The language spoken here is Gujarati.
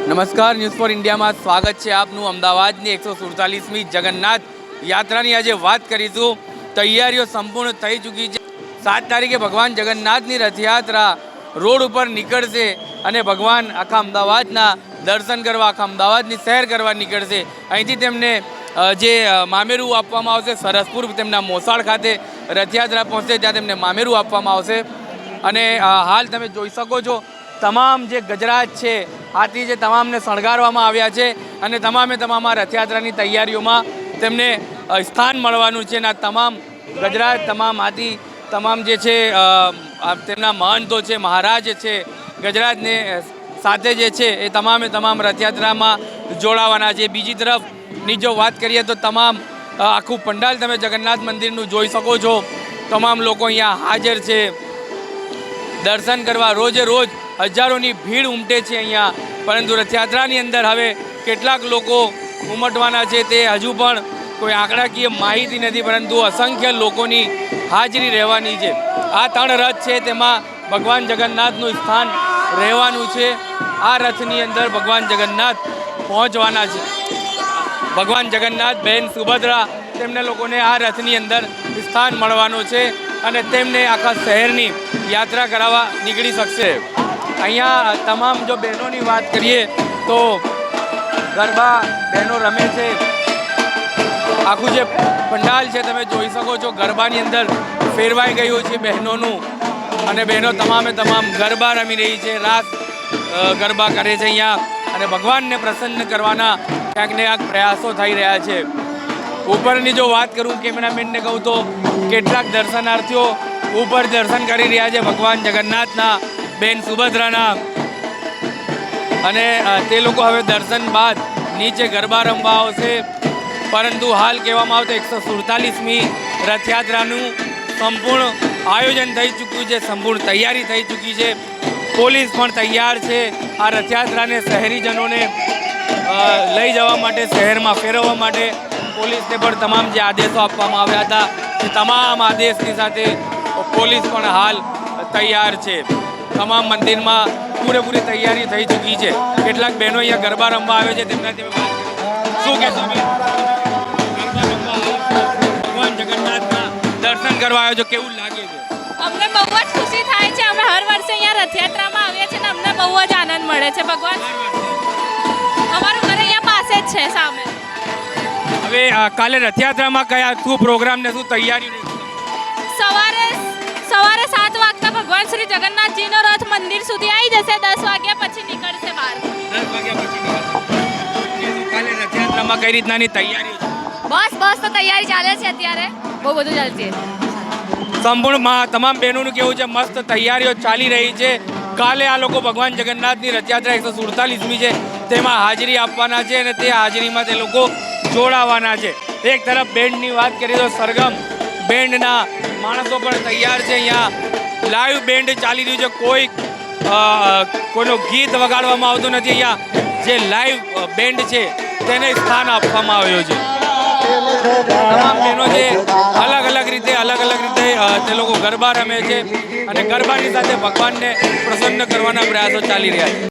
નમસ્કાર, ન્યૂઝ ફોર ઇન્ડિયામાં સ્વાગત છે આપનું। અમદાવાદની 147મી જગન્નાથ યાત્રાની આજે વાત કરીશું। તૈયારીઓ સંપૂર્ણ થઈ ચૂકી છે। 7 તારીખે ભગવાન જગન્નાથની રથયાત્રા રોડ ઉપર નીકળશે અને ભગવાન આખા અમદાવાદના દર્શન કરવા, આખા અમદાવાદની સૈર કરવા નીકળશે। અહીંથી તેમને જે મામેરું આપવામાં આવશે, સરસપુર તેમના મોસાળ ખાતે રથયાત્રા પહોંચશે, ત્યાં તેમને મામેરું આપવામાં આવશે। અને હાલ તમે જોઈ શકો છો તમામ જે ગજરાજ છે, હાથી જે તમામને શણગારવામાં આવ્યા છે અને તમામ રથયાત્રાની તૈયારીઓમાં તેમને સ્થાન મળવાનું છે। અને તમામ ગજરાજ, તમામ હાથી, તમામ જે છે તેમના મહંતો છે, મહારાજ છે, ગજરાજને સાથે જે છે એ તમામ રથયાત્રામાં જોડાવાના છે। બીજી તરફની જો વાત કરીએ તો તમામ આખું પંડાલ તમે જગન્નાથ મંદિરનું જોઈ શકો છો। તમામ લોકો અહીંયા હાજર છે દર્શન કરવા। રોજે રોજ હજારોની ભીડ ઉમટે છે અહીંયા, પરંતુ રથયાત્રાની અંદર હવે કેટલાક લોકો ઉમટવાના છે તે હજુ પણ કોઈ આંકડાકીય માહિતી નથી, પરંતુ અસંખ્ય લોકોની હાજરી રહેવાની છે। આ 3 રથ છે તેમાં ભગવાન જગન્નાથનું સ્થાન રહેવાનું છે। આ રથની અંદર ભગવાન જગન્નાથ પહોંચવાના છે। ભગવાન જગન્નાથ, બહેન સુભદ્રા, તેમને લોકોને આ રથની અંદર સ્થાન મળવાનું છે અને તેમને આખા શહેરની યાત્રા કરાવવા નીકળી શકશે। અહીંયા તમામ જો બહેનોની વાત કરીએ તો ગરબા બહેનો રમે છે। આખું જે પંડાલ છે તમે જોઈ શકો છો, ગરબાની અંદર ફેરવાઈ ગયું છે બહેનોનું, અને બહેનો તમામ ગરબા રમી રહી છે, રાસ ગરબા કરે છે અહીંયા, અને ભગવાનને પ્રસન્ન કરવાના ક્યાંક ને ક્યાંક પ્રયાસો થઈ રહ્યા છે। ઉપરની જો વાત કરું, કેમેરામેનને કહું તો કેટલાક દર્શનાર્થીઓ ઉપર દર્શન કરી રહ્યા છે ભગવાન જગન્નાથના, બેન સુભદ્રાના, અને તે લોકો હવે દર્શન બાદ નીચે ગરબા રમવા આવશે। પરંતુ હાલ કહેવામાં આવે તો 147મી રથયાત્રાનું સંપૂર્ણ આયોજન થઈ ચૂક્યું છે, સંપૂર્ણ તૈયારી થઈ ચૂકી છે। પોલીસ પણ તૈયાર છે આ રથયાત્રાને શહેરીજનોને લઈ જવા માટે, શહેરમાં ફેરવવા માટે પોલીસને પણ તમામ જે આદેશો આપવામાં આવ્યા હતા તે તમામ આદેશની સાથે પોલીસ પણ હાલ તૈયાર છે। તમામ મંદિરમાં પૂરેપૂરી તૈયારી થઈ ચૂકી છે। કેટલાક બહેનો અહીંયા ગરબા રમવા આવે છે, તેમનાથી વાત કરીશું। શું કહેશો બેન? ગરબા રમવા ભગવાન જગન્નાથના દર્શન કરવા આવ્યો છો, કેવું લાગે છે? અમને બહુ જ ખુશી થાય છે। અમે હર વર્ષે અહીંયા રથયાત્રામાં આવીએ છીએ અને અમને બહુ જ આનંદ મળે છે। ભગવાન અમારું ઘર અહીંયા પાસે જ છે, સામે। હવે કાલે રથયાત્રામાં કયા શું પ્રોગ્રામ ને શું તૈયારી? સવારે 7 વાગતા ભગવાન શ્રી જગન્નાથજીનો રથ મંદિર સુધી આવી જશે। 10 વાગ્યા પછી નીકળશે બહાર। 10 વાગ્યા પછી નીકળશે। કાલે રથયાત્રામાં કઈ રીતનાની તૈયારી? બસ તો તૈયારી ચાલે છે અત્યારે, બહુ બધું ચાલશે। સંપૂર્ણ તમામ બહેનોનું કેવું છે, મસ્ત તૈયારીઓ ચાલી રહી છે। કાલે આ લોકો ભગવાન જગન્નાથની રથયાત્રા 147મી છે તેમાં હાજરી આપવાના છે અને તે હાજરીમાં તે લોકો જોડાવાના છે। એક તરફ બેન્ડની વાત કરીએ તો સરગમ બેન્ડના માણસો પણ તૈયાર છે। અહીંયા લાઈવ બેન્ડ ચાલી રહ્યું છે, કોઈનું ગીત વગાડવામાં આવતું નથી। અહીંયા જે લાઈવ બેન્ડ છે તેને સ્થાન આપવામાં આવ્યું છે। તમામ બહેનો છે અલગ અલગ રીતે તે લોકો ગરબા રમે છે અને ગરબાની સાથે ભગવાનને પ્રસન્ન કરવાના પ્રયાસો ચાલી રહ્યા છે।